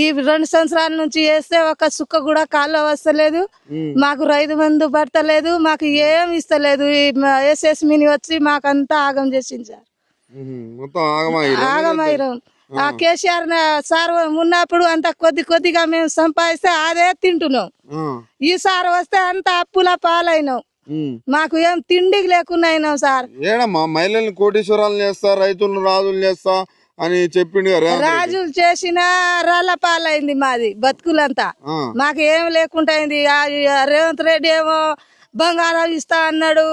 ఈ 2 సంవత్సరాల నుంచి వేస్తే ఒక సుక్క కూడా కాల్లో వస్తలేదు. మాకు రైతు బంధు పడతలేదు, మాకు ఏం ఇస్తలేదు. ఎస్ఎస్ మిని వచ్చి మాకంతా ఆగం చేసింది సార్. ఆగమైరం. ఆ కేసీఆర్ సార్ ఉన్నప్పుడు అంత కొద్దిగా మేము సంపాదిస్తే అదే తింటున్నాం. ఈ సార్ వస్తే అంత అప్పుల పాలైనాం. మాకు ఏం తిండికి లేకుండా అయినాం సార్. ఏడమ్మా మహిళల్ని కోటీశ్వరాలు చేస్తా, రైతులను రాజులు చేస్తా అని చెప్పిండు. రాజులు చేసిన రాళ్ళ పాలైంది మాది బతుకులంతా. మాకు ఏం లేకుండా అయింది. రేవంత్ రెడ్డి ఏమో బంగారం ఇస్తా అన్నాడు,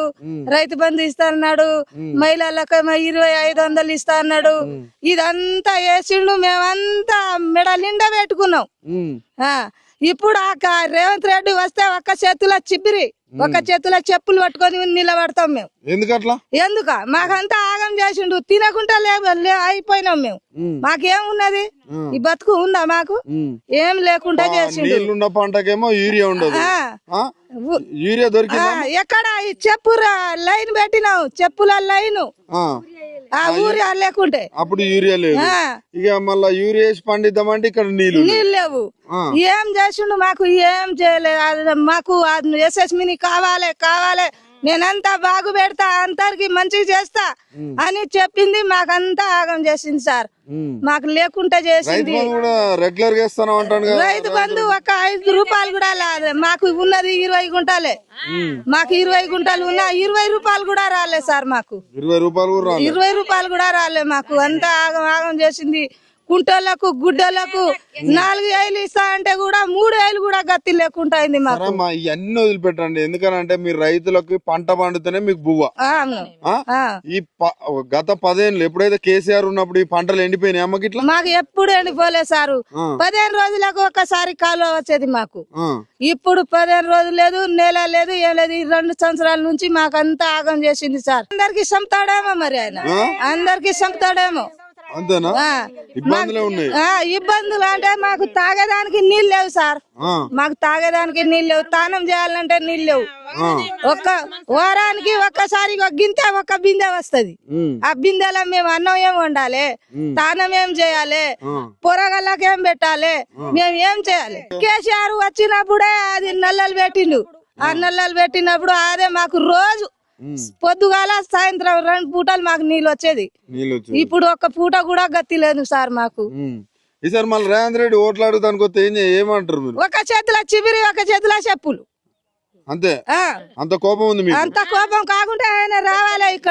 రైతు బంధు ఇస్తా అన్నాడు, మహిళలకు 2500 ఇస్తా అన్నాడు. ఇదంతా వేసిండు, మేమంతా మెడ నిండా పెట్టుకున్నాం. ఇప్పుడు ఆ రేవంత్ రెడ్డి వస్తే ఒక్క చేతుల చిబ్బిరి, ఒక చేతుల చెప్పులు పట్టుకొని నిలబడతాం మేము. ఎందుక మాకంతా ఆగం చేసిండు. తినకుండా అయిపోయినాం మేము. మాకేమున్నది? ఈ బతుకు ఉందా మాకు? ఏం లేకుండా చేసిండు. పంటకేమో యూరియా ఉండదు. యూరియా దొరికింది ఎక్కడ? ఈ చెప్పు లైన్ పెట్టినావు, చెప్పుల లైన్ ఊరియా లేకుంటే అప్పుడు యూరియా లేదు. ఇక మళ్ళా యూరియా వేసి పండిద్దామంటే ఇక్కడ నీళ్ళు లేవు. ఏం చేసిండు? మాకు ఏం చేయలేదు. మాకు ఎస్ఎస్ మిని కావాలి, నేనంతా బాగు పెడతా, అందరికి మంచిగా చేస్తా అని చెప్పింది. మాకంతా ఆగం చేసింది సార్. మాకు లేకుండా చేసింది. రెగ్యులర్ గా రైతు బంధు ఒక 5 రూపాయలు కూడా లేదు. మాకు ఉన్నది 20 గుంటలే. మాకు 20 గుంటలు ఉన్నా 20 రూపాయలు కూడా రాలే సార్. మాకు 20 రూపాయలు కూడా రాలే. మాకు అంతా ఆగం చేసింది. కుంటోళ్లకు గుడ్డలకు 4 ఏళ్ళు ఇస్తా అంటే కూడా 3 ఏళ్ళు కూడా గతి లేకుండా అయింది మాకు. ఇవన్నీ వదిలిపెట్టండి. ఎందుకనంటే మీరు రైతులకు పంట పండితేనే మీకు బువ్వ. ఈ గత 10 ఏళ్ళు ఎప్పుడైతే కేసీఆర్ ఉన్నప్పుడు ఈ పంటలు ఎండిపోయినాయి అమ్మకి ఇట్లా? మాకు ఎప్పుడు ఎండిపోలే సారు. 15 రోజులకు ఒకసారి కాలువ వచ్చేది మాకు. ఇప్పుడు 15 రోజులు లేదు, నెల లేదు, ఏం లేదు. 2 సంవత్సరాల నుంచి మాకంతా ఆగం చేసింది సార్. అందరికి చంపుతాడేమో మరి ఆయన, అందరికి చంపుతాడేమో. అంతేనా? ఇబ్బందులే ఉన్నాయి. ఇబ్బందులు అంటే మాకు తాగేదానికి నీళ్ళు లేవు సార్. మాకు తాగేదానికి నీళ్ళు లేవు, స్నానం చేయాలంటే నీళ్ళు లేవు. ఒక్క వారానికి ఒక్కసారి ఒక బిందె వస్తది. ఆ బిందెలో మేము అన్నం ఏం వండాలి, స్నానం ఏం చేయాలి, పొరగల్లకేం పెట్టాలి, మేము ఏం చేయాలి? కేసీఆర్ వచ్చినప్పుడే అది నల్లలు పెట్టిండు. ఆ నల్లలు పెట్టినప్పుడు అదే మాకు రోజు పొద్దుగాల సాయంత్రం 2 పూటలు మాకు నీళ్ళు వచ్చేది. ఇప్పుడు ఒక పూట కూడా గతి లేదు సార్ మాకు. ఈసారి మళ్ళీ రేవంత్ రెడ్డి ఓట్లు అడుగుతానికి వస్తే ఏమంటారు మీరు? ఒక చేతిలో చిబిరి, ఒక చేతిలో చెప్పులు. అంతే. అంత కోపం ఉంది మీకు? అంత కోపం కాకుండా ఆయన రావాలి ఇక్కడ.